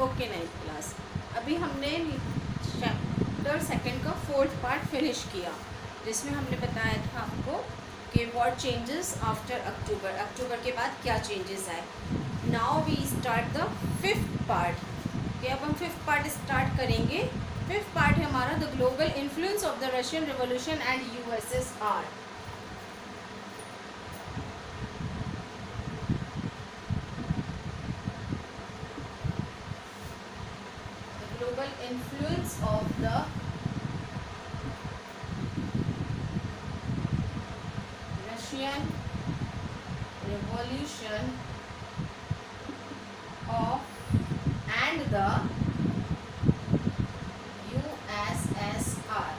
Okay ninth class, अभी हमने chapter second का फोर्थ पार्ट फिनिश किया, जिसमें हमने बताया था आपको कि what changes after October, October के बाद क्या चेंजेस आए। Now we start the fifth part, कि अब हम फिफ्थ पार्ट स्टार्ट करेंगे। फिफ्थ पार्ट है हमारा the global influence of the Russian revolution and USSR. Global influence of the Russian Revolution of and the USSR।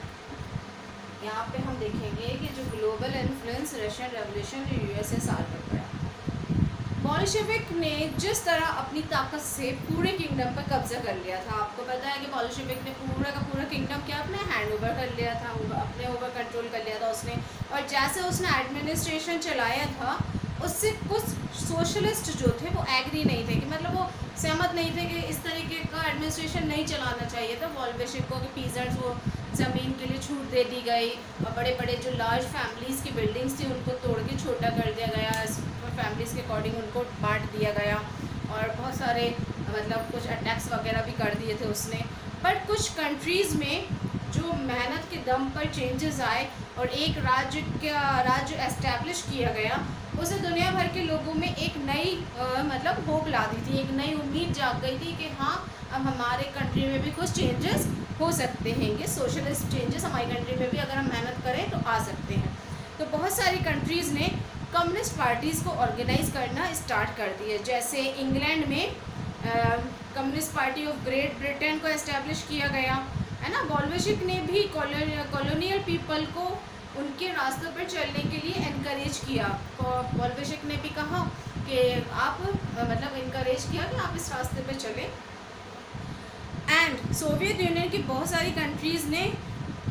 यहाँ पे हम देखेंगे कि जो global influence Russian revolution USSR पर पड़ा। बॉल्शेविक ने जिस तरह अपनी ताकत से पूरे किंगडम पर कब्जा कर लिया था, आपको पता है कि बॉल्शेविक ने पूरा का पूरा किंगडम क्या अपने हैंड ओवर कर लिया था, अपने ओवर कंट्रोल कर लिया था उसने। और जैसे उसने एडमिनिस्ट्रेशन चलाया था, उससे कुछ सोशलिस्ट जो थे वो एग्री नहीं थे, कि मतलब वो सहमत नहीं थे कि इस तरीके का एडमिनिस्ट्रेशन नहीं चलाना चाहिए था। बॉल्शेविक को कि पीजेंट्स वो ज़मीन के लिए छूट दे दी गई, और बड़े बड़े जो लार्ज फैमिलीज़ की बिल्डिंग्स थी उनको तोड़ के छोटा कर दिया गया, फैमिलीज़ के अकॉर्डिंग उनको बांट दिया गया, और बहुत सारे मतलब कुछ अटैक्स वगैरह भी कर दिए थे उसने। बट कुछ कंट्रीज़ में जो मेहनत के दम पर चेंजेस आए और एक राज्य एस्टैब्लिश किया गया, उसे दुनिया भर के लोगों में एक नई मतलब होप ला दी थी, एक नई उम्मीद जाग गई थी कि हाँ, अब हमारे कंट्री में भी कुछ चेंजेस हो सकते हैं, ये सोशलिस्ट चेंजेस हमारी कंट्री में भी अगर हम मेहनत करें तो आ सकते हैं। तो बहुत सारी कंट्रीज़ ने कम्युनिस्ट पार्टीज़ को ऑर्गेनाइज करना स्टार्ट कर दिए। जैसे इंग्लैंड में communist party of great Britain को एस्टैब्लिश किया गया, है ना। बॉल्शेविक ने भी कॉलोनियल पीपल को उनके रास्तों पर चलने के लिए इनकरेज किया। बॉल्शेविक ने भी कहा कि आप मतलब इनकरेज किया कि आप इस रास्ते पर चलें। एंड सोवियत यूनियन की बहुत सारी कंट्रीज़ ने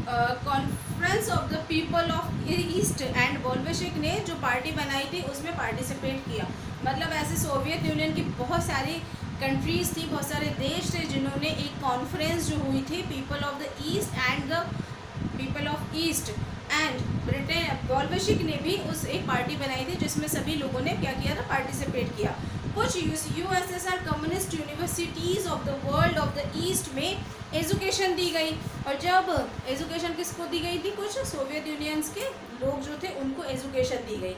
conference of the people of east and Bolshevik ने जो पार्टी बनाई थी उसमें पार्टिसिपेट किया। मतलब ऐसे सोवियत यूनियन की बहुत सारी कंट्रीज़ थी, बहुत सारे देश थे जिन्होंने एक कॉन्फ्रेंस जो हुई थी people of the east and the people of east and Britain, Bolshevik ने भी उस एक पार्टी बनाई थी जिसमें सभी लोगों ने क्या किया था, पार्टिसिपेट किया। कुछ USSR communist universities of the world of the east में एजुकेशन दी गई। और जब एजुकेशन किसको दी गई थी, कुछ सोवियत यूनियंस के लोग जो थे उनको एजुकेशन दी गई।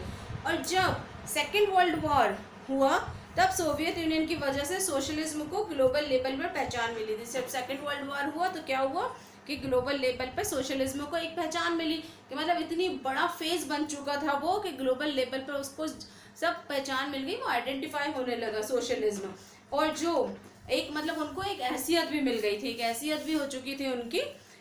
और जब सेकेंड वर्ल्ड वॉर हुआ, तब सोवियत यूनियन की वजह से सोशलिज्म को ग्लोबल लेवल पर पहचान मिली थी। जब सेकेंड वर्ल्ड वॉर हुआ तो क्या हुआ कि ग्लोबल लेवल पर सोशलिज्म को एक पहचान मिली, कि मतलब इतनी बड़ा फेज बन चुका था वो कि ग्लोबल लेवल पर उसको सब पहचान मिल गई, वो आइडेंटिफाई होने लगा सोशलिज्म। और जो एक मतलब उनको एक हैसियत भी मिल गई थी, एक हैसियत भी हो चुकी थी उनकी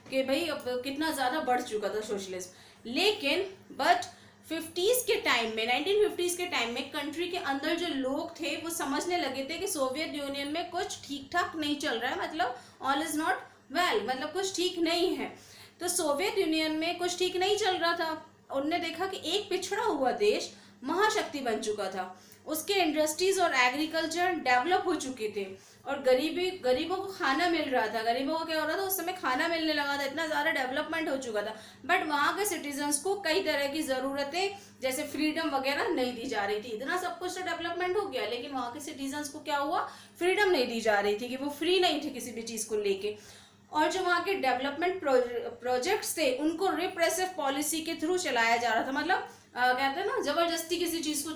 कि भाई अब कितना ज़्यादा बढ़ चुका था सोशलिज्म। लेकिन बट 50s के टाइम में, 1950s के टाइम में कंट्री के अंदर जो लोग थे वो समझने लगे थे कि सोवियत यूनियन में कुछ ठीक ठाक नहीं चल रहा है, मतलब ऑल इज़ नॉट वेल, मतलब कुछ ठीक नहीं है। तो सोवियत यूनियन में कुछ ठीक नहीं चल रहा था। उनने देखा कि एक पिछड़ा हुआ देश महाशक्ति बन चुका था, उसके इंडस्ट्रीज और एग्रीकल्चर डेवलप हो चुके थे, और गरीबों को खाना मिल रहा था। गरीबों को क्या हो रहा था, उस समय खाना मिलने लगा था, इतना ज़्यादा डेवलपमेंट हो चुका था। बट वहाँ के सिटीजन्स को कई तरह की ज़रूरतें जैसे फ्रीडम वगैरह नहीं दी जा रही थी। इतना सब कुछ तो डेवलपमेंट हो गया, लेकिन वहाँ के सिटीजन्स को क्या हुआ, फ्रीडम नहीं दी जा रही थी, कि वो फ्री नहीं थे किसी भी चीज़ को लेके। और जो वहाँ के डेवलपमेंट प्रोजेक्ट्स थे उनको रिप्रेसिव पॉलिसी के थ्रू चलाया जा रहा था। मतलब कहते हैं ना, जबरदस्ती किसी चीज़ को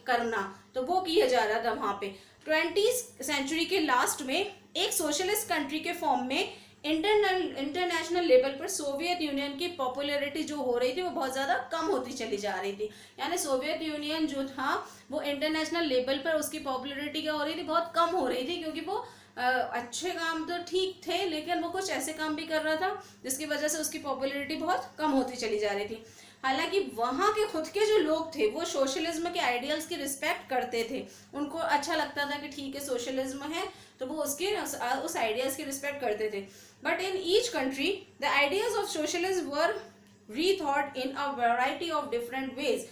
करना, तो वो किया जा रहा था वहाँ पे। 20th सेंचुरी के लास्ट में एक सोशलिस्ट कंट्री के फॉर्म में इंटरनेशनल लेवल पर सोवियत यूनियन की पॉपुलैरिटी जो हो रही थी वो बहुत ज़्यादा कम होती चली जा रही थी। यानी सोवियत यूनियन जो था वो इंटरनेशनल लेवल पर उसकी पॉपुलैरिटी क्या हो रही थी, बहुत कम हो रही थी, क्योंकि वो अच्छे काम तो ठीक थे, लेकिन वो कुछ ऐसे काम भी कर रहा था जिसकी वजह से उसकी पॉपुलैरिटी बहुत कम होती चली जा रही थी। हालांकि वहाँ के खुद के जो लोग थे वो सोशलिज्म के आइडियल्स की रिस्पेक्ट करते थे, उनको अच्छा लगता था कि ठीक है सोशलिज्म है, तो वो उस आइडियाज़ की रिस्पेक्ट करते थे। But in each country the ideas of socialism were rethought in a variety of different ways.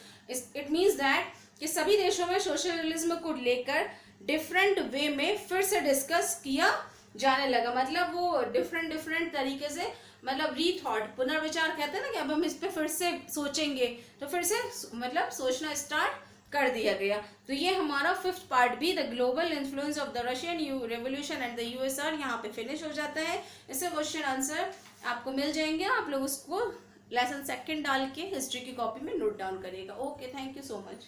It means that कि सभी देशों में सोशलिज्म को लेकर डिफरेंट वे में फिर से डिस्कस किया जाने लगा। मतलब वो डिफरेंट डिफरेंट तरीके से, मतलब रीथॉट, पुनर्विचार कहते हैं ना, कि अब हम इस पे फिर से सोचेंगे, तो फिर से मतलब सोचना स्टार्ट कर दिया गया। तो ये हमारा 5th पार्ट भी, the global influence of the Russian revolution and the USR, यहाँ पे फिनिश हो जाता है। इससे क्वेश्चन आंसर आपको मिल जाएंगे, आप लोग उसको लेसन 2 डाल के हिस्ट्री की कॉपी में नोट डाउन करिएगा। Okay, thank you so much.